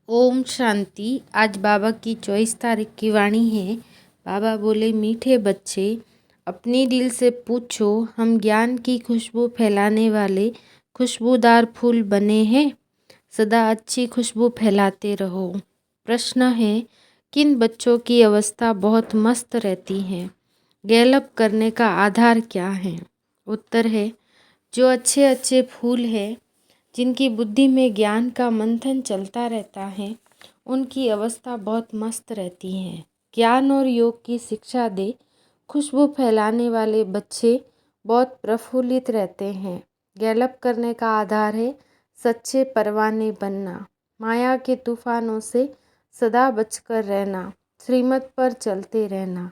ओम शांति। आज बाबा की 24 तारीख की वाणी है। बाबा बोले, मीठे बच्चे अपने दिल से पूछो, हम ज्ञान की खुशबू फैलाने वाले खुशबूदार फूल बने हैं। सदा अच्छी खुशबू फैलाते रहो। प्रश्न है, किन बच्चों की अवस्था बहुत मस्त रहती है? गैलप करने का आधार क्या है? उत्तर है, जो अच्छे अच्छे फूल हैं, जिनकी बुद्धि में ज्ञान का मंथन चलता रहता है, उनकी अवस्था बहुत मस्त रहती है। ज्ञान और योग की शिक्षा दे खुशबू फैलाने वाले बच्चे बहुत प्रफुल्लित रहते हैं। गैलप करने का आधार है सच्चे परवाने बनना, माया के तूफानों से सदा बचकर रहना, श्रीमत पर चलते रहना।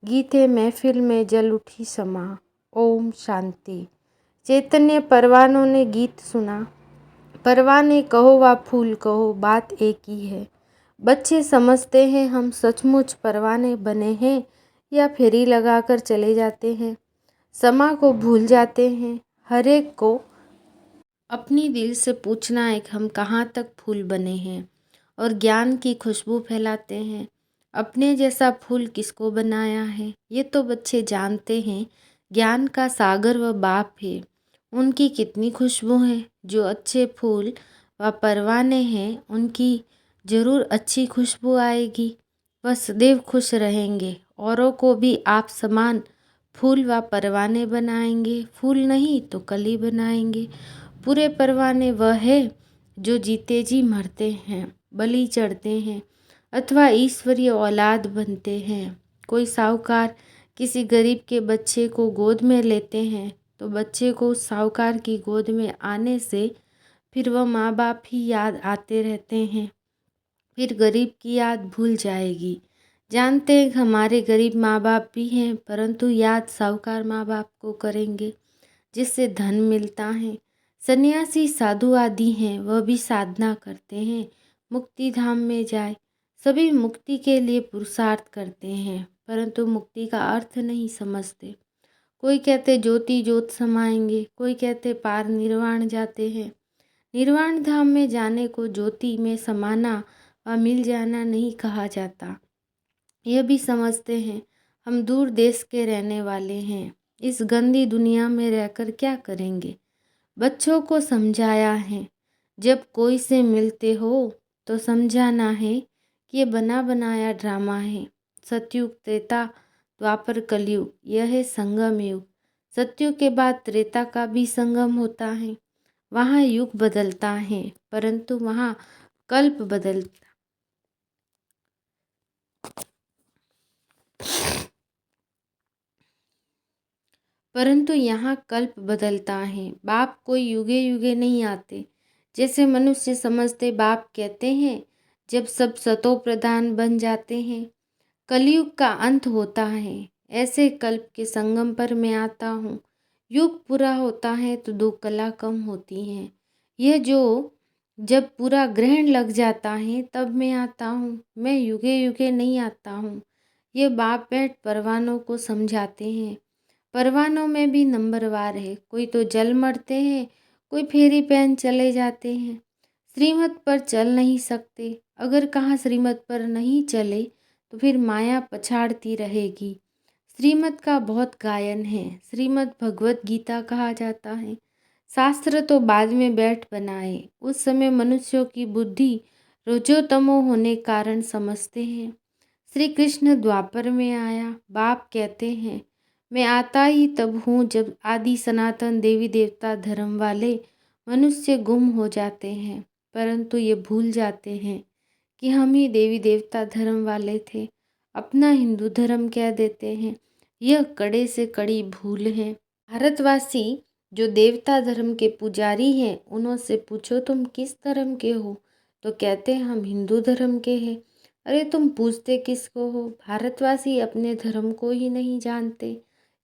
गीते महफिल में जल उठी समा। ओम शांति। चैतन्य परवानों ने गीत सुना। परवाने कहो वा फूल कहो, बात एक ही है। बच्चे समझते हैं हम सचमुच परवाने बने हैं या फेरी लगाकर चले जाते हैं। समा को भूल जाते हैं। हर एक को अपनी दिल से पूछना है कि हम कहाँ तक फूल बने हैं और ज्ञान की खुशबू फैलाते हैं। अपने जैसा फूल किसको बनाया है, ये तो बच्चे जानते हैं। ज्ञान का सागर व बाप है, उनकी कितनी खुशबू है। जो अच्छे फूल व परवाने हैं, उनकी ज़रूर अच्छी खुशबू आएगी। वह सदैव खुश रहेंगे। औरों को भी आप समान फूल व परवाने बनाएंगे। फूल नहीं तो कली बनाएंगे। पूरे परवाने वह है जो जीते जी मरते हैं, बलि चढ़ते हैं अथवा ईश्वरीय औलाद बनते हैं। कोई साहूकार किसी गरीब के बच्चे को गोद में लेते हैं तो बच्चे को उस साहूकार की गोद में आने से फिर वह माँ बाप ही याद आते रहते हैं। फिर गरीब की याद भूल जाएगी। जानते हैं कि हमारे गरीब माँ बाप भी हैं, परंतु याद साहूकार माँ बाप को करेंगे जिससे धन मिलता है। सन्यासी साधु आदि हैं, वह भी साधना करते हैं मुक्ति धाम में जाए। सभी मुक्ति के लिए पुरुषार्थ करते हैं, परंतु मुक्ति का अर्थ नहीं समझते। कोई कहते ज्योति ज्योत समाएंगे, कोई कहते पार निर्वाण जाते हैं। निर्वाण धाम में जाने को ज्योति में समाना व मिल जाना नहीं कहा जाता। यह भी समझते हैं हम दूर देश के रहने वाले हैं, इस गंदी दुनिया में रहकर क्या करेंगे। बच्चों को समझाया है, जब कोई से मिलते हो तो समझाना है कि ये बना बनाया ड्रामा है। सतयुग, त्रेता, द्वापर, कलयुग, यह है संगम युग। सतयुग के बाद त्रेता का भी संगम होता है। वहाँ युग बदलता है, परंतु वहाँ कल्प बदलता। परंतु यहाँ कल्प बदलता है। बाप कोई युगे युगे नहीं आते जैसे मनुष्य समझते। बाप कहते हैं जब सब सतो प्रधान बन जाते हैं, कलयुग का अंत होता है। ऐसे कल्प के संगम पर मैं आता हूँ। युग पूरा होता है तो 2 कला कम होती हैं। यह जो जब पूरा ग्रहण लग जाता है तब मैं आता हूँ। मैं युगे युगे नहीं आता हूँ। ये बाप बैठ परवानों को समझाते हैं। परवानों में भी नंबरवार है। कोई तो जल मरते हैं, कोई फेरी पहन चले जाते हैं। श्रीमत पर चल नहीं सकते। अगर कहाँ श्रीमत पर नहीं चले तो फिर माया पछाड़ती रहेगी। श्रीमत का बहुत गायन है। श्रीमत भगवत गीता कहा जाता है। शास्त्र तो बाद में बैठ बनाए। उस समय मनुष्यों की बुद्धि रजोतमो होने कारण समझते हैं। श्री कृष्ण द्वापर में आया। बाप कहते हैं मैं आता ही तब हूँ जब आदि सनातन देवी देवता धर्म वाले मनुष्य गुम हो जाते हैं, परंतु ये भूल जाते हैं कि हम ही देवी देवता धर्म वाले थे। अपना हिंदू धर्म कह देते हैं। यह कड़े से कड़ी भूल है। भारतवासी जो देवता धर्म के पुजारी हैं, उनसे पूछो तुम किस धर्म के हो, तो कहते हैं हम हिंदू धर्म के हैं। अरे तुम पूछते किसको हो? भारतवासी अपने धर्म को ही नहीं जानते।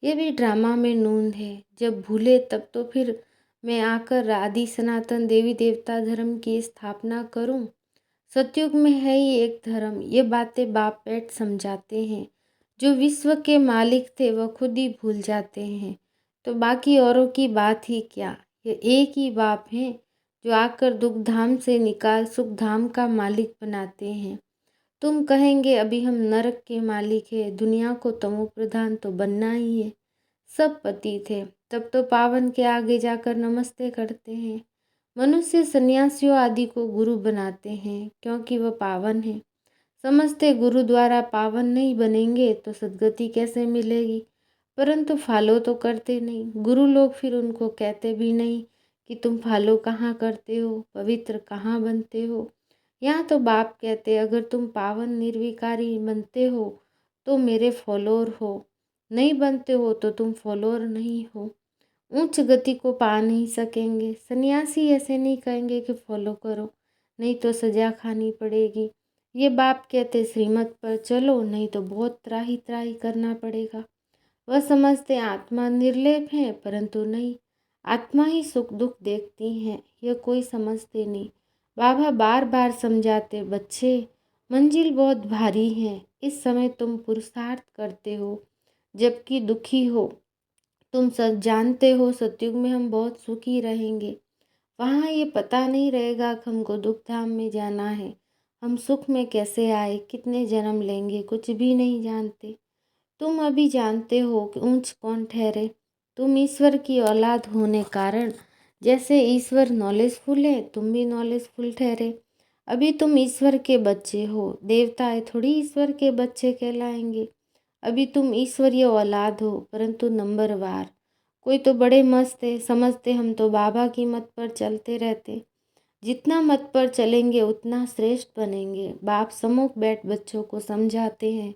ये भी ड्रामा में नूंद है। जब भूले तब तो फिर मैं आकर आदि सनातन देवी देवता धर्म की स्थापना करूं। सतयुग में है ही एक धर्म। ये बातें बाप बैठ समझाते हैं। जो विश्व के मालिक थे वह खुद ही भूल जाते हैं, तो बाकी औरों की बात ही क्या। ये एक ही बाप हैं जो आकर दुख धाम से निकाल सुख धाम का मालिक बनाते हैं। तुम कहेंगे अभी हम नरक के मालिक हैं, दुनिया को तमो प्रधान तो बनना ही है। सब पति थे, तब तो पावन के आगे जाकर नमस्ते करते हैं। मनुष्य सन्यासियों आदि को गुरु बनाते हैं क्योंकि वह पावन है। समझते गुरु द्वारा पावन नहीं बनेंगे तो सद्गति कैसे मिलेगी, परंतु फॉलो तो करते नहीं। गुरु लोग फिर उनको कहते भी नहीं कि तुम फॉलो कहाँ करते हो, पवित्र कहाँ बनते हो। यहाँ तो बाप कहते अगर तुम पावन निर्विकारी बनते हो तो मेरे फॉलोअर हो, नहीं बनते हो तो तुम फॉलोअर नहीं हो, उच्च गति को पा नहीं सकेंगे। सन्यासी ऐसे नहीं कहेंगे कि फॉलो करो नहीं तो सजा खानी पड़ेगी। ये बाप कहते श्रीमत पर चलो नहीं तो बहुत त्राही त्राही करना पड़ेगा। वह समझते आत्मा निर्लेप है, परंतु नहीं, आत्मा ही सुख दुख देखती है, यह कोई समझते नहीं। बाबा बार बार समझाते बच्चे मंजिल बहुत भारी है, इस समय तुम पुरुषार्थ करते हो जबकि दुखी हो। तुम सब जानते हो सतयुग में हम बहुत सुखी रहेंगे, वहाँ ये पता नहीं रहेगा कि हमको दुख धाम में जाना है। हम सुख में कैसे आए, कितने जन्म लेंगे, कुछ भी नहीं जानते। तुम अभी जानते हो कि ऊंच कौन ठहरे। तुम ईश्वर की औलाद होने कारण जैसे ईश्वर नॉलेजफुल है तुम भी नॉलेजफुल ठहरे। अभी तुम ईश्वर के बच्चे हो, देवताएं थोड़ी ईश्वर के बच्चे कहलाएंगे। अभी तुम ईश्वरीय औलाद हो, परंतु नंबरवार। कोई तो बड़े मस्त है, समझते हम तो बाबा की मत पर चलते रहते। जितना मत पर चलेंगे उतना श्रेष्ठ बनेंगे। बाप सम्मुख बैठ बच्चों को समझाते हैं,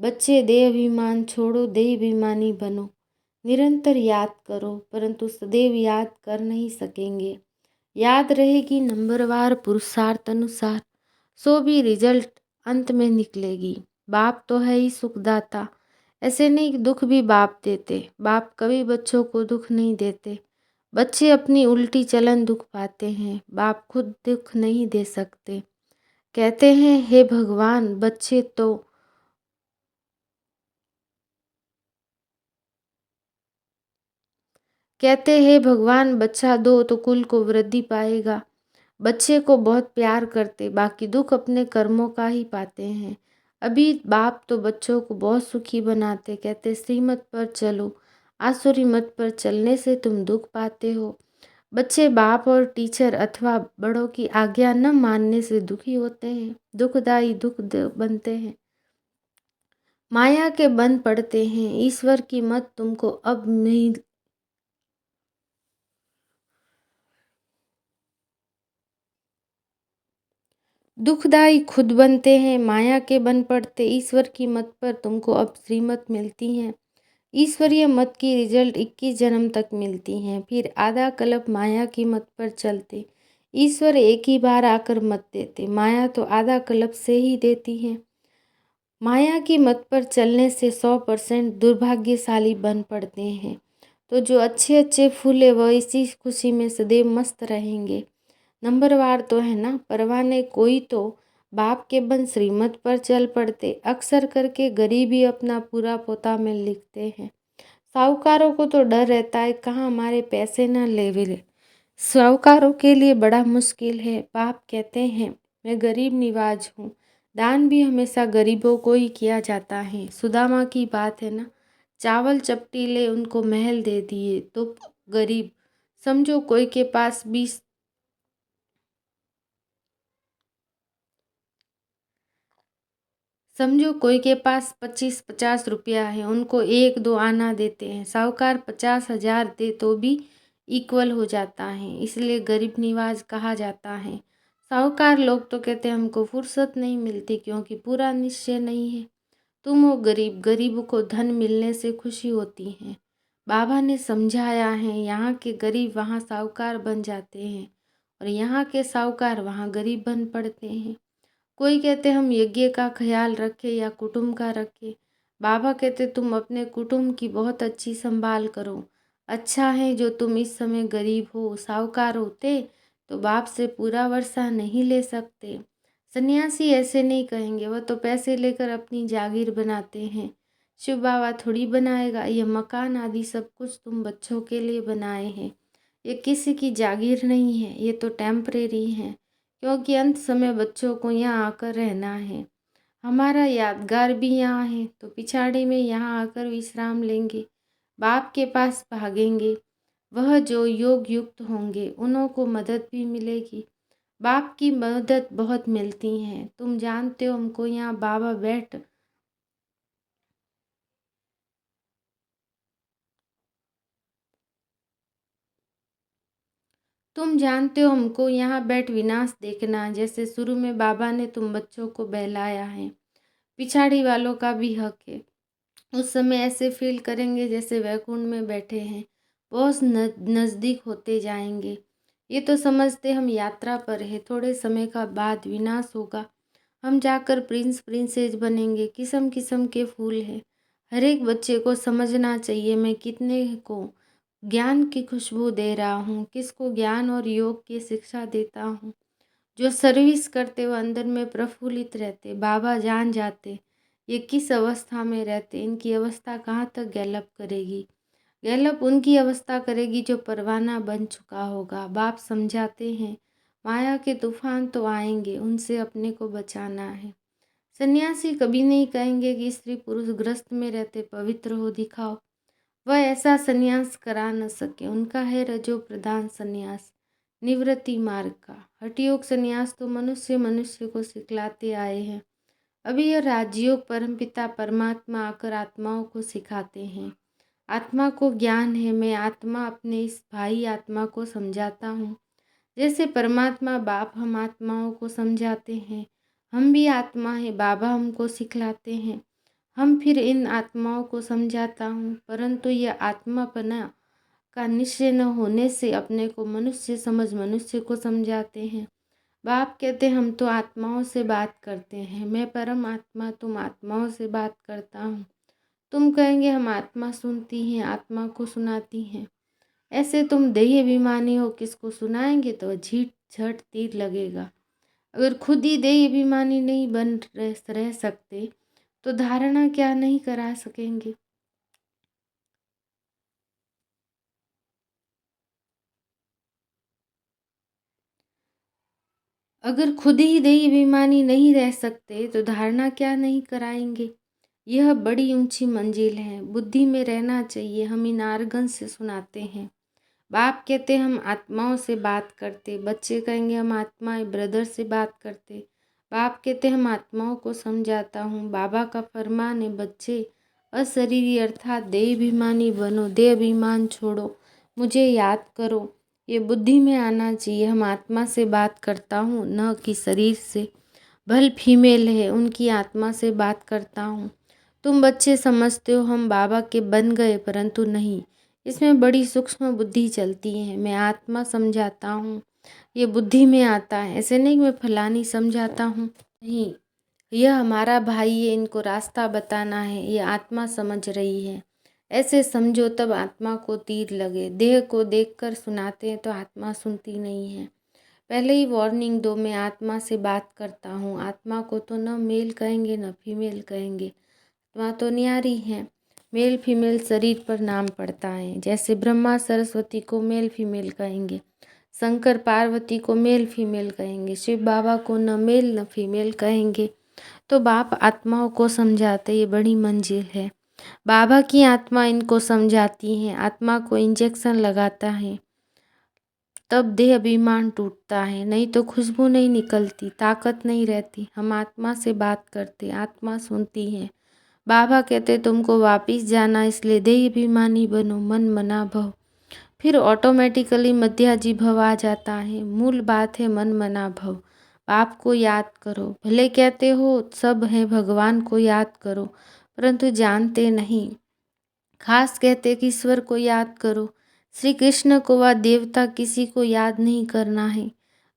बच्चे देह अभिमान छोड़ो, देह अभिमानी बनो। निरंतर याद करो, परंतु सदैव याद कर नहीं सकेंगे। याद रहेगी नंबरवार पुरुषार्थ अनुसार, सो भी रिजल्ट अंत में निकलेगी। बाप तो है ही सुखदाता, ऐसे नहीं कि दुख भी बाप देते। बाप कभी बच्चों को दुख नहीं देते, बच्चे अपनी उल्टी चलन दुख पाते हैं। बाप खुद दुख नहीं दे सकते। कहते हैं हे भगवान बच्चे तो कहते हैं भगवान बच्चा दो तो कुल को वृद्धि पाएगा। बच्चे को बहुत प्यार करते, बाकी दुख अपने कर्मों का ही पाते हैं। अभी बाप तो बच्चों को बहुत सुखी बनाते, कहते श्रीमत पर चलो, आसुरी मत पर चलने से तुम दुख पाते हो। बच्चे बाप और टीचर अथवा बड़ों की आज्ञा न मानने से दुखी होते हैं, दुखदाई बनते हैं, माया के बंध पड़ते हैं। ईश्वर की मत तुमको अब नहीं दुखदाई खुद बनते हैं, माया के बन पड़ते। ईश्वर की मत पर तुमको अब श्रीमत मिलती हैं। ईश्वरीय मत की रिजल्ट 21 जन्म तक मिलती हैं, फिर आधा कल्प माया की मत पर चलते। ईश्वर एक ही बार आकर मत देते, माया तो आधा कल्प से ही देती है। माया की मत पर चलने से 100% दुर्भाग्यशाली बन पड़ते हैं। तो जो अच्छे अच्छे फूल है वह इसी खुशी में सदैव मस्त रहेंगे। नंबरवार तो है ना, परवाने कोई तो बाप के बन श्रीमत पर चल पड़ते। अक्सर करके गरीबी अपना पूरा पोता में लिखते हैं। साहूकारों को तो डर रहता है कहाँ हमारे पैसे ना ले वे। साहूकारों के लिए बड़ा मुश्किल है। बाप कहते हैं मैं गरीब निवाज हूँ, दान भी हमेशा गरीबों को ही किया जाता है। सुदामा की बात है ना, चावल चपटी ले उनको महल दे दिए तो गरीब। समझो कोई के पास 25-50 रुपया है, उनको 1-2 आना देते हैं। साहूकार 50,000 दे तो भी इक्वल हो जाता है, इसलिए गरीब निवाज कहा जाता है। साहूकार लोग तो कहते हैं हमको फुर्सत नहीं मिलती क्योंकि पूरा निश्चय नहीं है। तुम हो गरीब, गरीब को धन मिलने से खुशी होती है। बाबा ने समझाया है यहाँ के गरीब वहाँ साहूकार बन जाते हैं और यहाँ के साहूकार वहाँ गरीब बन पड़ते हैं। कोई कहते हम यज्ञ का ख्याल रखें या कुटुंब का रखें। बाबा कहते तुम अपने कुटुंब की बहुत अच्छी संभाल करो। अच्छा है जो तुम इस समय गरीब हो, साहूकार होते तो बाप से पूरा वर्षा नहीं ले सकते। सन्यासी ऐसे नहीं कहेंगे, वह तो पैसे लेकर अपनी जागीर बनाते हैं। शिव बाबा थोड़ी बनाएगा, यह मकान आदि सब कुछ तुम बच्चों के लिए बनाए हैं। ये किसी की जागीर नहीं है, ये तो टेम्परेरी है, क्योंकि अंत समय बच्चों को यहाँ आकर रहना है। हमारा यादगार भी यहाँ है, तो पिछाड़ी में यहाँ आकर विश्राम लेंगे, बाप के पास भागेंगे। वह जो योग युक्त होंगे उन्हों को मदद भी मिलेगी। बाप की मदद बहुत मिलती है। तुम जानते हो हमको यहाँ बाबा तुम जानते हो हमको यहाँ बैठ विनाश देखना, जैसे शुरू में बाबा ने तुम बच्चों को बहलाया है। पिछाड़ी वालों का भी हक है। उस समय ऐसे फील करेंगे जैसे वैकुंठ में बैठे हैं, बहुत नज़दीक होते जाएंगे। ये तो समझते हम यात्रा पर है, थोड़े समय का बाद विनाश होगा, हम जाकर प्रिंस प्रिंसेस बनेंगे। किस्म किस्म के फूल हैं। हर एक बच्चे को समझना चाहिए मैं कितने को ज्ञान की खुशबू दे रहा हूँ, किसको ज्ञान और योग की शिक्षा देता हूँ। जो सर्विस करते वो अंदर में प्रफुल्लित रहते। बाबा जान जाते ये किस अवस्था में रहते, इनकी अवस्था कहाँ तक गैलप करेगी। गैलप उनकी अवस्था करेगी जो परवाना बन चुका होगा। बाप समझाते हैं माया के तूफान तो आएंगे, उनसे अपने को बचाना है। सन्यासी कभी नहीं कहेंगे कि स्त्री पुरुष ग्रस्त में रहते पवित्र हो दिखाओ। वह ऐसा सन्यास करा न सके। उनका है रजो प्रधान सन्यास, निवृत्ति मार्ग का। हठयोग सन्यास तो मनुष्य मनुष्य को सिखलाते आए हैं। अभी यह राजयोग परमपिता परमात्मा आकर आत्माओं को सिखाते हैं। आत्मा को ज्ञान है, मैं आत्मा अपने इस भाई आत्मा को समझाता हूँ। जैसे परमात्मा बाप हम आत्माओं को समझाते हैं, हम भी आत्मा है, बाबा हमको सिखलाते हैं, हम फिर इन आत्माओं को समझाता हूँ। परंतु यह आत्मापना का निश्चय न होने से अपने को मनुष्य समझ मनुष्य को समझाते हैं। बाप कहते हम तो आत्माओं से बात करते हैं, मैं परम आत्मा तुम आत्माओं से बात करता हूँ। तुम कहेंगे हम आत्मा सुनती हैं, आत्मा को सुनाती हैं। ऐसे तुम देह अभिमानी हो, किसको सुनाएंगे तो झीठ झट तीर लगेगा। अगर खुद ही देह अभिमानी नहीं बन रह सकते तो धारणा क्या नहीं करा सकेंगे। अगर खुद ही देह अभिमानी नहीं रह सकते तो धारणा क्या नहीं कराएंगे। यह बड़ी ऊंची मंजिल है, बुद्धि में रहना चाहिए। हम इन आर्गन से सुनाते हैं। बाप कहते हम आत्माओं से बात करते, बच्चे कहेंगे हम आत्मा ब्रदर से बात करते। बाप कहते हम आत्माओं को समझाता हूँ। बाबा का फरमान है बच्चे अशरीरी अर्थात देह अभिमानी बनो, देह अभिमान छोड़ो, मुझे याद करो। ये बुद्धि में आना चाहिए। हम आत्मा से बात करता हूँ न कि शरीर से। भल फीमेल है उनकी आत्मा से बात करता हूँ। तुम बच्चे समझते हो हम बाबा के बन गए, परंतु नहीं, इसमें बड़ी सूक्ष्म बुद्धि चलती है। मैं आत्मा समझाता हूँ, ये बुद्धि में आता है। ऐसे नहीं मैं फलानी समझाता हूँ, नहीं, यह हमारा भाई है, इनको रास्ता बताना है, ये आत्मा समझ रही है। ऐसे समझो तब आत्मा को तीर लगे। देह को देखकर सुनाते हैं तो आत्मा सुनती नहीं है। पहले ही वार्निंग दो, मैं आत्मा से बात करता हूँ। आत्मा को तो न मेल कहेंगे न फीमेल कहेंगे, आत्मा तो न्यारी है। मेल फीमेल शरीर पर नाम पड़ता है। जैसे ब्रह्मा सरस्वती को मेल फीमेल कहेंगे, शंकर पार्वती को मेल फीमेल कहेंगे, शिव बाबा को न मेल न फीमेल कहेंगे। तो बाप आत्माओं को समझाते, ये बड़ी मंजिल है। बाबा की आत्मा इनको समझाती है, आत्मा को इंजेक्शन लगाता है, तब देह अभिमान टूटता है, नहीं तो खुशबू नहीं निकलती, ताकत नहीं रहती। हम आत्मा से बात करते, आत्मा सुनती है। बाबा कहते तुमको वापिस जाना, इसलिए देह अभिमानी बनो, मन मना भव। फिर ऑटोमेटिकली मध्याजी भव आ जाता है। मूल बात है मन मना भव। बाप को याद करो। भले कहते हो सब है भगवान को याद करो, परंतु जानते नहीं। खास कहते कि ईश्वर को याद करो, श्री कृष्ण को व देवता किसी को याद नहीं करना है।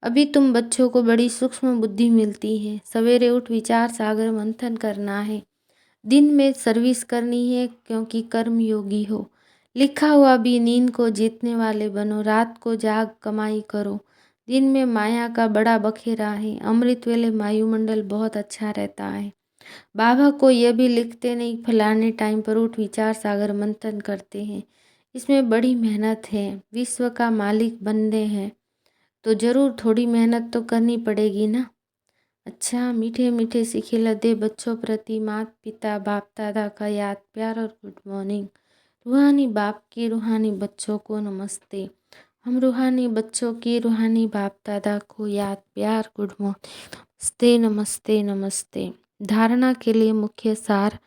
अभी तुम बच्चों को बड़ी सूक्ष्म बुद्धि मिलती है। सवेरे उठ विचार सागर मंथन करना है, दिन में सर्विस करनी है, क्योंकि कर्म योगी हो। लिखा हुआ भी नींद को जीतने वाले बनो, रात को जाग कमाई करो। दिन में माया का बड़ा बखेरा है, अमृत वेले वायुमंडल बहुत अच्छा रहता है। बाबा को यह भी लिखते नहीं फलाने टाइम पर उठ विचार सागर मंथन करते हैं, इसमें बड़ी मेहनत है। विश्व का मालिक बनने हैं तो ज़रूर थोड़ी मेहनत तो करनी पड़ेगी ना। अच्छा, मीठे मीठे सीखे लदे बच्चों प्रति माता पिता बाप दादा का याद प्यार और गुड मॉर्निंग। रूहानी बाप के रूहानी बच्चों को नमस्ते। हम रूहानी बच्चों के रूहानी बाप दादा को याद प्यार गुड मॉर्निंग नमस्ते नमस्ते नमस्ते। धारणा के लिए मुख्य सार।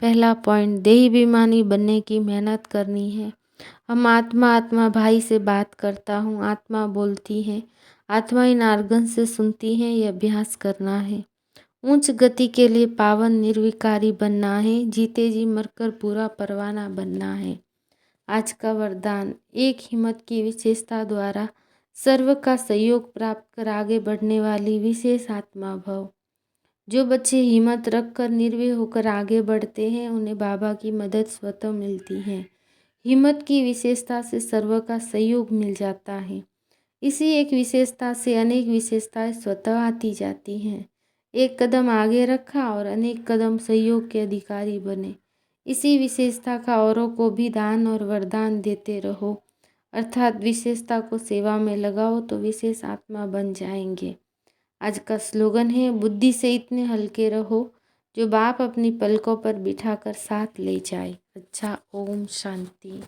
पहला पॉइंट, देहाभिमानी बनने की मेहनत करनी है। हम आत्मा भाई से बात करता हूँ, आत्मा बोलती है, आत्मा इन आर्गन से सुनती है। ये अभ्यास करना है। उच्च गति के लिए पावन निर्विकारी बनना है। जीते जी मरकर पूरा परवाना बनना है। आज का वरदान, एक हिम्मत की विशेषता द्वारा सर्व का सहयोग प्राप्त कर आगे बढ़ने वाली विशेष आत्मा भव। जो बच्चे हिम्मत रखकर निर्भय होकर आगे बढ़ते हैं उन्हें बाबा की मदद स्वतः मिलती है। हिम्मत की विशेषता से सर्व का सहयोग मिल जाता है। इसी एक विशेषता से अनेक विशेषताएं स्वतः आती जाती हैं। एक कदम आगे रखा और अनेक कदम सहयोग के अधिकारी बने। इसी विशेषता का औरों को भी दान और वरदान देते रहो, अर्थात विशेषता को सेवा में लगाओ तो विशेष आत्मा बन जाएंगे। आज का स्लोगन है, बुद्धि से इतने हल्के रहो जो बाप अपनी पलकों पर बिठाकर साथ ले जाए। अच्छा, ओम शांति।